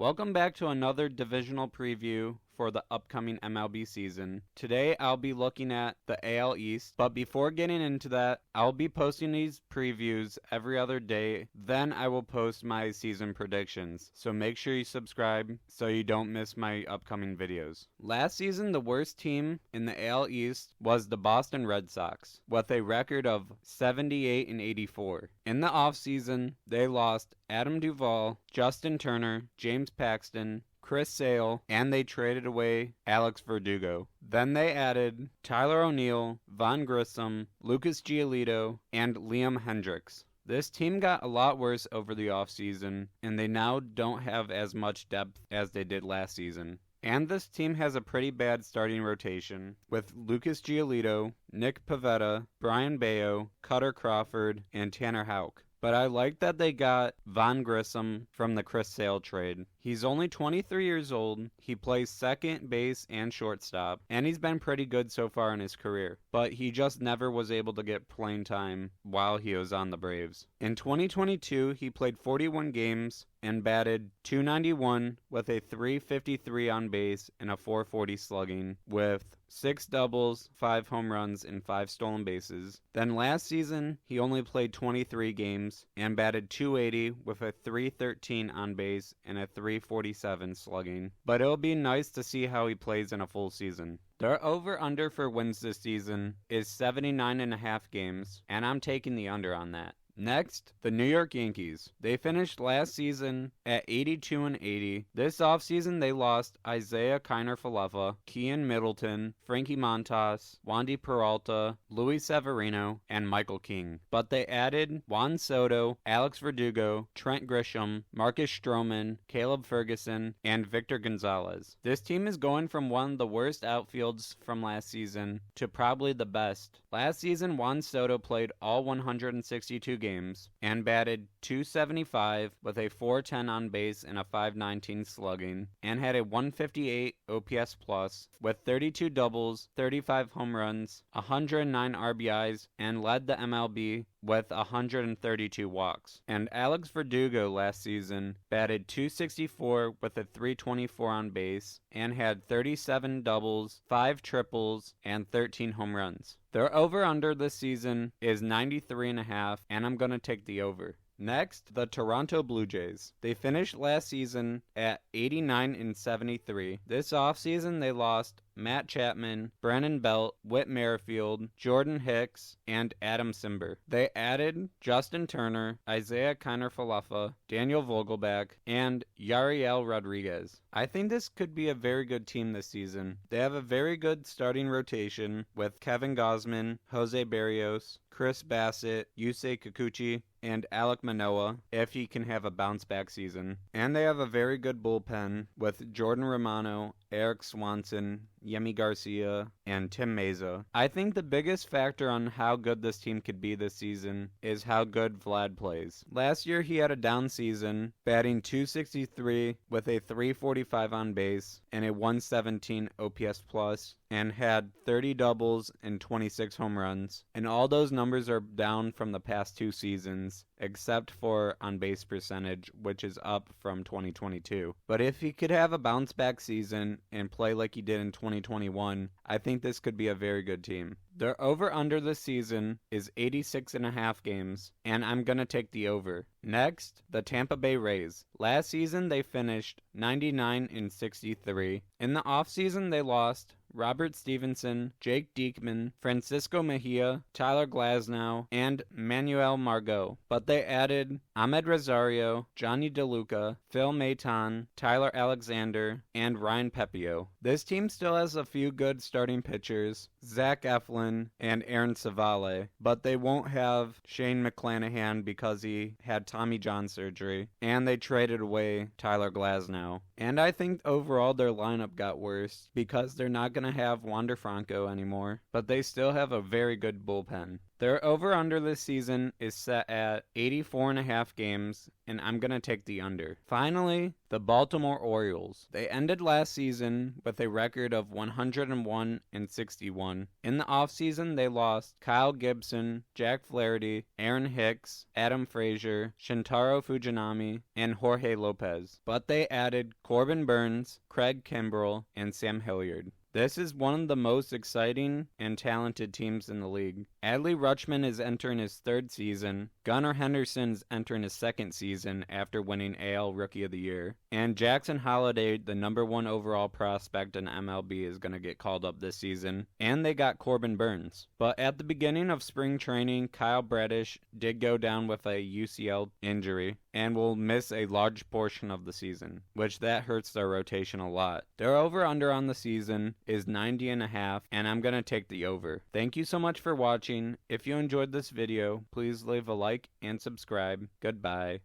Welcome back to another divisional preview for the upcoming MLB season. Today I'll be looking at the AL East, but before getting into that, I'll be posting these previews every other day. Then I will post my season predictions, so make sure you subscribe so you don't miss my upcoming videos. Last season, the worst team in the AL East was the Boston Red Sox, with a record of 78-84. In the offseason, they lost Adam Duvall, Justin Turner, James Paxton, Chris Sale, and they traded away Alex Verdugo. Then they added Tyler O'Neill, Von Grissom, Lucas Giolito, and Liam Hendricks. This team got a lot worse over the offseason, and they now don't have as much depth as they did last season. And this team has a pretty bad starting rotation, with Lucas Giolito, Nick Pivetta, Brian Bayo, Cutter Crawford, and Tanner Houck. But I like that they got Von Grissom from the Chris Sale trade. He's only 23 years old, he plays second base and shortstop, and he's been pretty good so far in his career. But he just never was able to get playing time while he was on the Braves. In 2022, he played 41 games and batted .291 with a .353 on base and a .440 slugging, with 6 doubles, 5 home runs, and 5 stolen bases. Then last season, he only played 23 games and batted .280 with a .313 on base and a .347 slugging. But it'll be nice to see how he plays in a full season. Their over-under for wins this season is 79.5 games, and I'm taking the under on that. Next, the New York Yankees. They finished last season at 82-80. This offseason, they lost Isaiah Kiner-Falefa, Kian Middleton, Frankie Montas, Wandy Peralta, Luis Severino, and Michael King. But they added Juan Soto, Alex Verdugo, Trent Grisham, Marcus Stroman, Caleb Ferguson, and Victor Gonzalez. This team is going from one of the worst outfields from last season to probably the best. Last season, Juan Soto played all 162 games and batted .275 with a .410 on base and a .519 slugging, and had a .158 OPS plus with 32 doubles, 35 home runs, 109 RBIs, and led the MLB with 132 walks. And Alex Verdugo last season batted .264 with a .324 on base and had 37 doubles, 5 triples, and 13 home runs. Their over-under this season is 93.5, and I'm going to take the over. Next, the Toronto Blue Jays. They finished last season at 89-73. This offseason, they lost Matt Chapman, Brandon Belt, Whit Merrifield, Jordan Hicks, and Adam Simber. They added Justin Turner, Isaiah Kiner-Falefa, Daniel Vogelbach, and Yariel Rodriguez. I think this could be a very good team this season. They have a very good starting rotation with Kevin Gausman, Jose Barrios, Chris Bassett, Yusei Kikuchi, and Alek Manoah if he can have a bounce-back season. And they have a very good bullpen with Jordan Romano, Eric Swanson, Yemi Garcia, and Tim Meza. I think the biggest factor on how good this team could be this season is how good Vlad plays. Last year he had a down season, batting .263 with a .345 on base and a .117 OPS plus, and had 30 doubles and 26 home runs. And all those numbers are down from the past 2 seasons, except for on-base percentage, which is up from 2022. But if he could have a bounce-back season and play like he did in 2021, I think this could be a very good team. Their over-under this season is 86.5 games, and I'm going to take the over. Next, the Tampa Bay Rays. Last season, they finished 99-63. In the offseason, they lost Robert Stevenson, Jake Diekman, Francisco Mejia, Tyler Glasnow, and Manuel Margot. But they added Ahmed Rosario, Johnny DeLuca, Phil Maton, Tyler Alexander, and Ryan Pepio. This team still has a few good starting pitchers, Zach Eflin and Aaron Savale, but they won't have Shane McClanahan because he had Tommy John surgery, and they traded away Tyler Glasnow. And I think overall their lineup got worse because they're not going to have Wander Franco anymore, but they still have a very good bullpen. Their over-under this season is set at 84.5 games, and I'm going to take the under. Finally, the Baltimore Orioles. They ended last season with a record of 101-61. In the offseason, they lost Kyle Gibson, Jack Flaherty, Aaron Hicks, Adam Frazier, Shintaro Fujinami, and Jorge Lopez. But they added Corbin Burns, Craig Kimbrell, and Sam Hilliard. This is one of the most exciting and talented teams in the league. Adley Rutschman is entering his third season. Gunnar Henderson's entering his second season after winning AL Rookie of the Year. And Jackson Holliday, the #1 overall prospect in MLB, is going to get called up this season. And they got Corbin Burns. But at the beginning of spring training, Kyle Bradish did go down with a UCL injury and will miss a large portion of the season, which that hurts their rotation a lot. Their over-under on the season is 90.5, and I'm going to take the over. Thank you so much for watching. If you enjoyed this video, please leave a like and subscribe. Goodbye.